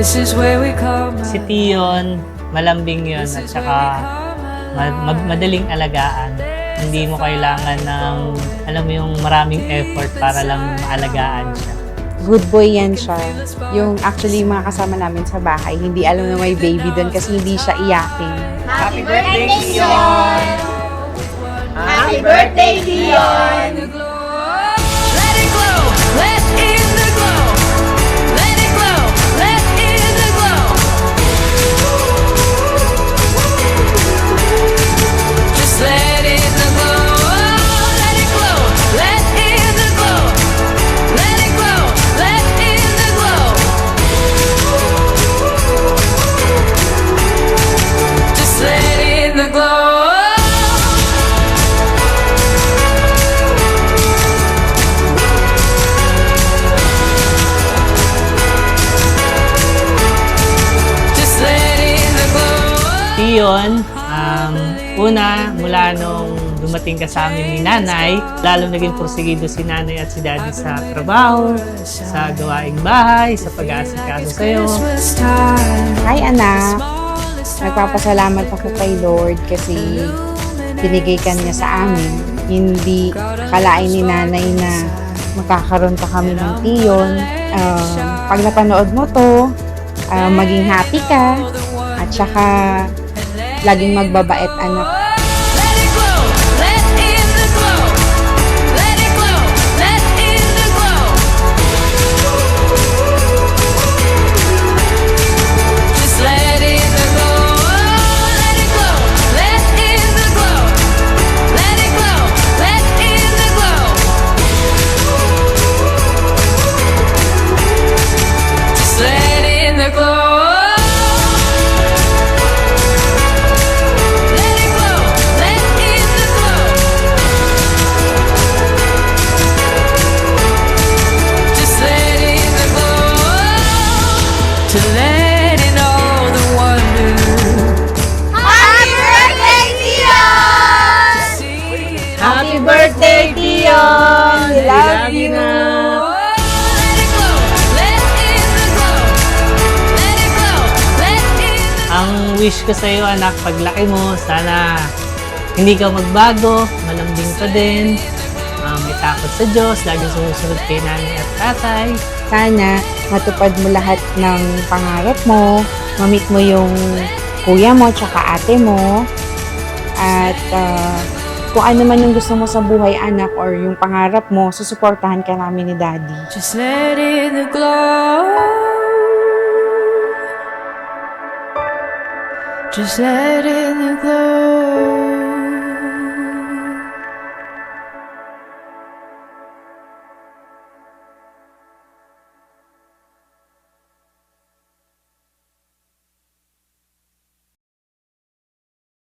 Si Tion, malambing yun at saka madaling alagaan. Hindi mo kailangan ng, alam mo yung maraming effort para lang maalagaan siya. Good boy yan siya. Yung actually mga kasama namin sa bahay, hindi alam na may baby doon kasi hindi siya iyakin. Happy birthday, Dion! Happy birthday, Dion! Let it glow, let in the glow. Let it glow, let in the glow. Just let in the glow. Let it glow, let in the glow. Let it glow, let in the glow. Just let in the glow. Tion, una, mula nung dumating ka sa amin ni nanay, lalo naging porsigido si nanay at si daddy sa trabaho, sa gawaing bahay, sa pag-aasikaso sa'yo. Hi anak, nagpapasalamat ako kay Lord kasi binigay ka niya sa amin. Hindi akalain ni nanay na magkakaroon pa kami ng Tion. Pag napanood mo to, maging happy ka at saka laging magbabait anak. Let it glow, let in the glow. Let it glow, let in the glow. Just let in the glow. Let it glow, let in the glow. Let it glow, let in the glow. Just let in the glow. To let in all the wonder. Happy birthday, Dion! Happy birthday, Tion! We love you! Let it glow, let in the glow. Let it glow, let in the glow. Ang wish ko sa'yo, anak, paglaki mo, sana hindi ka magbago, malambing ka din, may takot sa Diyos, laging sumusunod kay nanay at tatay. Sana matupad mo lahat ng pangarap mo, ma-meet mo yung kuya mo tsaka ate mo, at kung ano man yung gusto mo sa buhay anak or yung pangarap mo, susuportahan ka namin ni Daddy. Just let in the glow. Just let in the glow.